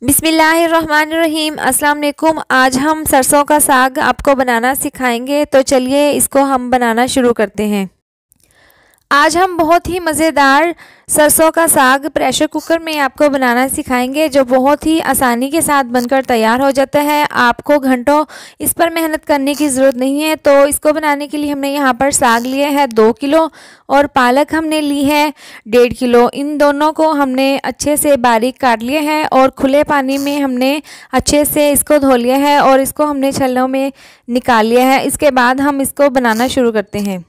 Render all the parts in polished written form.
बिस्मिल्लाहिर्रहमानिर्रहीम। अस्सलाम वालेकुम। आज हम सरसों का साग आपको बनाना सिखाएंगे, तो चलिए इसको हम बनाना शुरू करते हैं। आज हम बहुत ही मज़ेदार सरसों का साग प्रेशर कुकर में आपको बनाना सिखाएंगे, जो बहुत ही आसानी के साथ बनकर तैयार हो जाता है। आपको घंटों इस पर मेहनत करने की ज़रूरत नहीं है। तो इसको बनाने के लिए हमने यहाँ पर साग लिया है 2 किलो और पालक हमने ली है 1.5 किलो। इन दोनों को हमने अच्छे से बारीक काट लिया है और खुले पानी में हमने अच्छे से इसको धो लिया है और इसको हमने छलनों में निकाल लिया है। इसके बाद हम इसको बनाना शुरू करते हैं।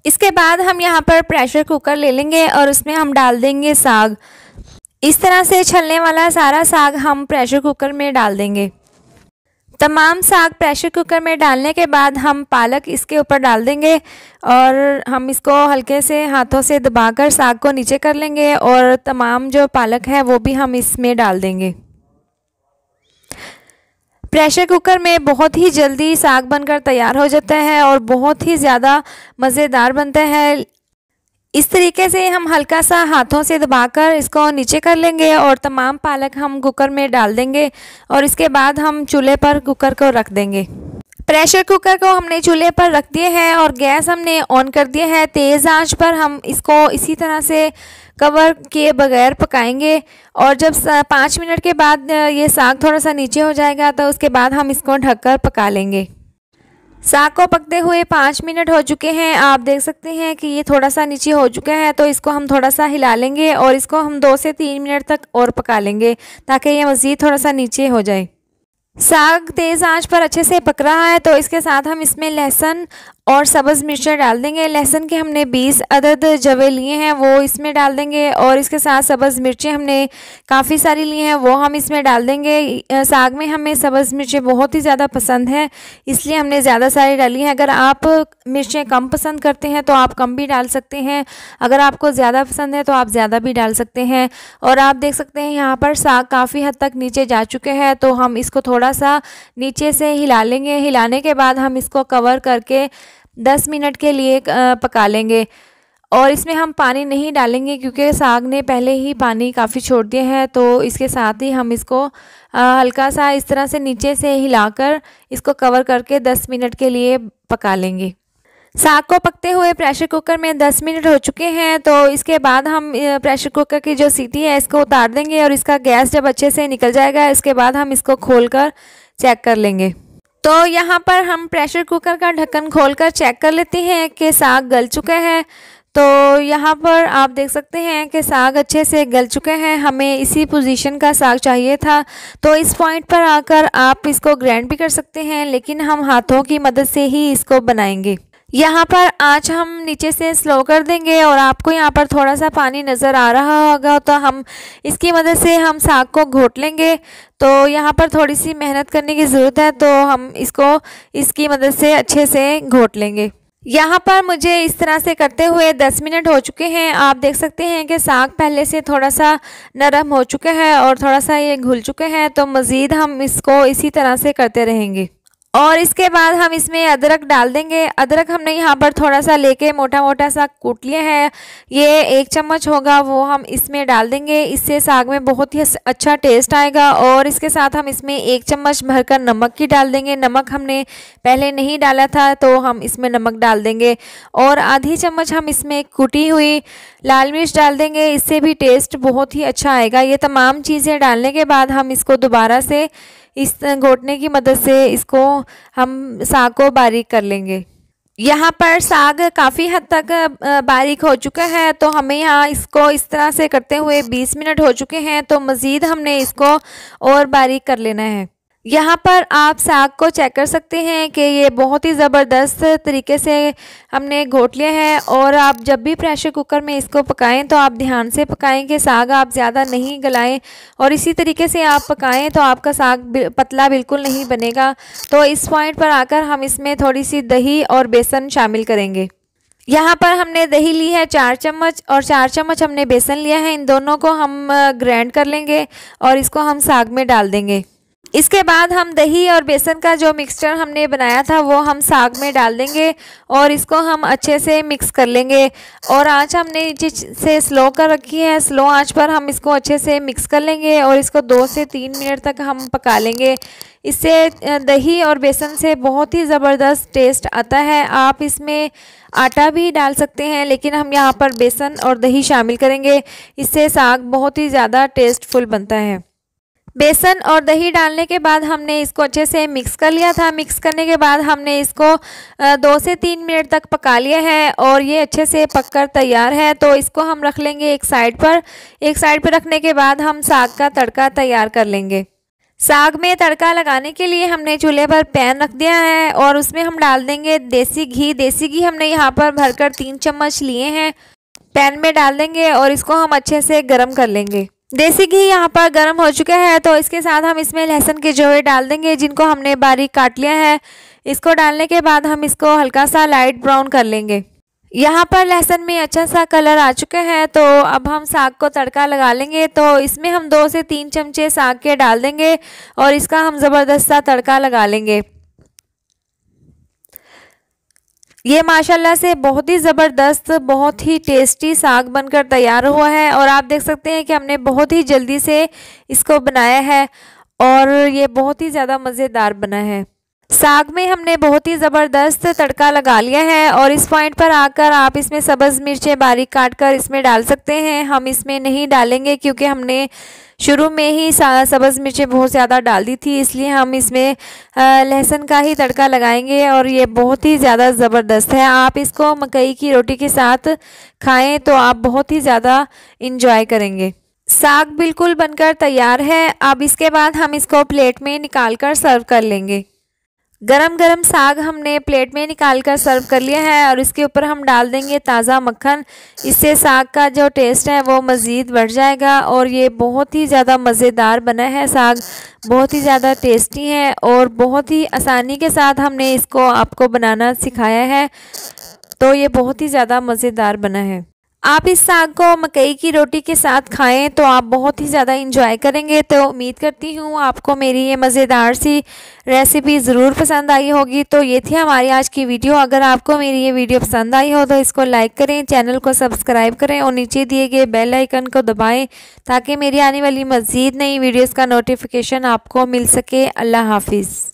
इसके बाद हम यहाँ पर प्रेशर कुकर ले लेंगे और उसमें हम डाल देंगे साग। इस तरह से छलने वाला सारा साग हम प्रेशर कुकर में डाल देंगे। तमाम साग प्रेशर कुकर में डालने के बाद हम पालक इसके ऊपर डाल देंगे और हम इसको हल्के से हाथों से दबाकर साग को नीचे कर लेंगे और तमाम जो पालक है वो भी हम इसमें डाल देंगे। प्रेशर कुकर में बहुत ही जल्दी साग बनकर तैयार हो जाता है और बहुत ही ज़्यादा मज़ेदार बनता है। इस तरीके से हम हल्का सा हाथों से दबाकर इसको नीचे कर लेंगे और तमाम पालक हम कुकर में डाल देंगे और इसके बाद हम चूल्हे पर कुकर को रख देंगे। प्रेशर कुकर को हमने चूल्हे पर रख दिए है और गैस हमने ऑन कर दिया है। तेज़ आंच पर हम इसको इसी तरह से कवर किए बगैर पकाएंगे और जब 5 मिनट के बाद ये साग थोड़ा सा नीचे हो जाएगा तो उसके बाद हम इसको ढककर पका लेंगे। साग को पकते हुए 5 मिनट हो चुके हैं। आप देख सकते हैं कि ये थोड़ा सा नीचे हो चुका है, तो इसको हम थोड़ा सा हिला लेंगे और इसको हम 2 से 3 मिनट तक और पका लेंगे ताकि ये मज़ीद थोड़ा सा नीचे हो जाए। साग तेज़ आंच पर अच्छे से पक रहा है, तो इसके साथ हम इसमें लहसुन और सब्ज़ मिर्चें डाल देंगे। लहसुन के हमने 20 अदद जवे लिए हैं वो इसमें डाल देंगे और इसके साथ सब्ज़ मिर्चें हमने काफ़ी सारी ली हैं वो हम इसमें डाल देंगे। साग में हमें सब्ज़ मिर्चें बहुत ही ज़्यादा पसंद हैं, इसलिए हमने ज़्यादा सारी डाली हैं। अगर आप मिर्चें कम पसंद करते हैं तो आप कम भी डाल सकते हैं, अगर आपको ज़्यादा पसंद है तो आप ज़्यादा भी डाल सकते हैं। और आप देख सकते हैं यहाँ पर साग काफ़ी हद तक नीचे जा चुके हैं, तो हम इसको थोड़ा सा नीचे से हिला लेंगे। हिलाने के बाद हम इसको कवर करके 10 मिनट के लिए पका लेंगे और इसमें हम पानी नहीं डालेंगे क्योंकि साग ने पहले ही पानी काफ़ी छोड़ दिया है। तो इसके साथ ही हम इसको हल्का सा इस तरह से नीचे से हिलाकर इसको कवर करके 10 मिनट के लिए पका लेंगे। साग को पकते हुए प्रेशर कुकर में 10 मिनट हो चुके हैं, तो इसके बाद हम प्रेशर कुकर की जो सीटी है इसको उतार देंगे और इसका गैस जब अच्छे से निकल जाएगा इसके बाद हम इसको खोलकर चेक कर लेंगे। तो यहाँ पर हम प्रेशर कुकर का ढक्कन खोलकर चेक कर लेते हैं कि साग गल चुका है। तो यहाँ पर आप देख सकते हैं कि साग अच्छे से गल चुके हैं। हमें इसी पोजीशन का साग चाहिए था, तो इस पॉइंट पर आकर आप इसको ग्राइंड भी कर सकते हैं, लेकिन हम हाथों की मदद से ही इसको बनाएंगे। यहाँ पर आँच हम नीचे से स्लो कर देंगे और आपको यहाँ पर थोड़ा सा पानी नज़र आ रहा होगा, तो हम इसकी मदद से हम साग को घोट लेंगे। तो यहाँ पर थोड़ी सी मेहनत करने की ज़रूरत है, तो हम इसको इसकी मदद से अच्छे से घोट लेंगे। यहाँ पर मुझे इस तरह से करते हुए 10 मिनट हो चुके हैं। आप देख सकते हैं कि साग पहले से थोड़ा सा नरम हो चुका है और थोड़ा सा ये घुल चुके हैं, तो मज़ीद हम इसको इसी तरह से करते रहेंगे। और इसके बाद हम इसमें अदरक डाल देंगे। अदरक हमने यहाँ पर थोड़ा सा लेके मोटा मोटा सा कूट लिया है, ये 1 चम्मच होगा वो हम इसमें डाल देंगे। इससे साग में बहुत ही अच्छा टेस्ट आएगा। और इसके साथ हम इसमें 1 चम्मच भरकर नमक की डाल देंगे। नमक हमने पहले नहीं डाला था, तो हम इसमें नमक डाल देंगे। और आधी चम्मच हम इसमें कुटी हुई लाल मिर्च डाल देंगे, इससे भी टेस्ट बहुत ही अच्छा आएगा। ये तमाम चीज़ें डालने के बाद हम इसको दोबारा से इस घोटने की मदद से इसको हम साग को बारीक कर लेंगे। यहाँ पर साग काफ़ी हद तक बारीक हो चुका है, तो हमें यहाँ इसको इस तरह से करते हुए 20 मिनट हो चुके हैं, तो मज़ीद हमने इसको और बारीक कर लेना है। यहाँ पर आप साग को चेक कर सकते हैं कि ये बहुत ही ज़बरदस्त तरीके से हमने घोट लिया है। और आप जब भी प्रेशर कुकर में इसको पकाएं तो आप ध्यान से पकाएं कि साग आप ज़्यादा नहीं गलाएं और इसी तरीके से आप पकाएं तो आपका साग पतला बिल्कुल नहीं बनेगा। तो इस पॉइंट पर आकर हम इसमें थोड़ी सी दही और बेसन शामिल करेंगे। यहाँ पर हमने दही ली है 4 चम्मच और 4 चम्मच हमने बेसन लिया है। इन दोनों को हम ग्राइंड कर लेंगे और इसको हम साग में डाल देंगे। इसके बाद हम दही और बेसन का जो मिक्सचर हमने बनाया था वो हम साग में डाल देंगे और इसको हम अच्छे से मिक्स कर लेंगे। और आंच हमने नीचे से स्लो कर रखी है, स्लो आंच पर हम इसको अच्छे से मिक्स कर लेंगे और इसको 2 से 3 मिनट तक हम पका लेंगे। इससे दही और बेसन से बहुत ही ज़बरदस्त टेस्ट आता है। आप इसमें आटा भी डाल सकते हैं, लेकिन हम यहाँ पर बेसन और दही शामिल करेंगे, इससे साग बहुत ही ज़्यादा टेस्टफुल बनता है। बेसन और दही डालने के बाद हमने इसको अच्छे से मिक्स कर लिया था। मिक्स करने के बाद हमने इसको 2 से 3 मिनट तक पका लिया है और ये अच्छे से पककर तैयार है। तो इसको हम रख लेंगे एक साइड पर। एक साइड पर रखने के बाद हम साग का तड़का तैयार कर लेंगे। साग में तड़का लगाने के लिए हमने चूल्हे पर पैन रख दिया है और उसमें हम डाल देंगे देसी घी। देसी घी हमने यहाँ पर भरकर 3 चम्मच लिए हैं, पैन में डाल देंगे और इसको हम अच्छे से गर्म कर लेंगे। देसी घी यहाँ पर गर्म हो चुका है, तो इसके साथ हम इसमें लहसुन के जोड़े डाल देंगे, जिनको हमने बारीक काट लिया है। इसको डालने के बाद हम इसको हल्का सा लाइट ब्राउन कर लेंगे। यहाँ पर लहसुन में अच्छा सा कलर आ चुका है, तो अब हम साग को तड़का लगा लेंगे। तो इसमें हम 2 से 3 चमचे साग के डाल देंगे और इसका हम ज़बरदस्त सा तड़का लगा लेंगे। ये माशाल्लाह से बहुत ही ज़बरदस्त, बहुत ही टेस्टी साग बनकर तैयार हुआ है और आप देख सकते हैं कि हमने बहुत ही जल्दी से इसको बनाया है और ये बहुत ही ज़्यादा मज़ेदार बना है। साग में हमने बहुत ही ज़बरदस्त तड़का लगा लिया है और इस पॉइंट पर आकर आप इसमें सब्ज़ मिर्चें बारीक काट कर इसमें डाल सकते हैं। हम इसमें नहीं डालेंगे क्योंकि हमने शुरू में ही सब्ज़ मिर्चें बहुत ज़्यादा डाल दी थी, इसलिए हम इसमें लहसुन का ही तड़का लगाएंगे और ये बहुत ही ज़्यादा ज़बरदस्त है। आप इसको मकई की रोटी के साथ खाएं तो आप बहुत ही ज़्यादा इंजॉय करेंगे। साग बिल्कुल बनकर तैयार है। अब इसके बाद हम इसको प्लेट में निकाल कर सर्व कर लेंगे। गरम गरम साग हमने प्लेट में निकाल कर सर्व कर लिया है और इसके ऊपर हम डाल देंगे ताज़ा मक्खन। इससे साग का जो टेस्ट है वो मज़ीद बढ़ जाएगा और ये बहुत ही ज़्यादा मज़ेदार बना है। साग बहुत ही ज़्यादा टेस्टी है और बहुत ही आसानी के साथ हमने इसको आपको बनाना सिखाया है, तो ये बहुत ही ज़्यादा मज़ेदार बना है। आप इस साग को मकई की रोटी के साथ खाएं तो आप बहुत ही ज़्यादा इंजॉय करेंगे। तो उम्मीद करती हूँ आपको मेरी ये मज़ेदार सी रेसिपी ज़रूर पसंद आई होगी। तो ये थी हमारी आज की वीडियो। अगर आपको मेरी ये वीडियो पसंद आई हो तो इसको लाइक करें, चैनल को सब्सक्राइब करें और नीचे दिए गए बेल आइकन को दबाएं ताकि मेरी आने वाली मज़ीद नई वीडियोज़ का नोटिफिकेशन आपको मिल सके। अल्लाह हाफिज़।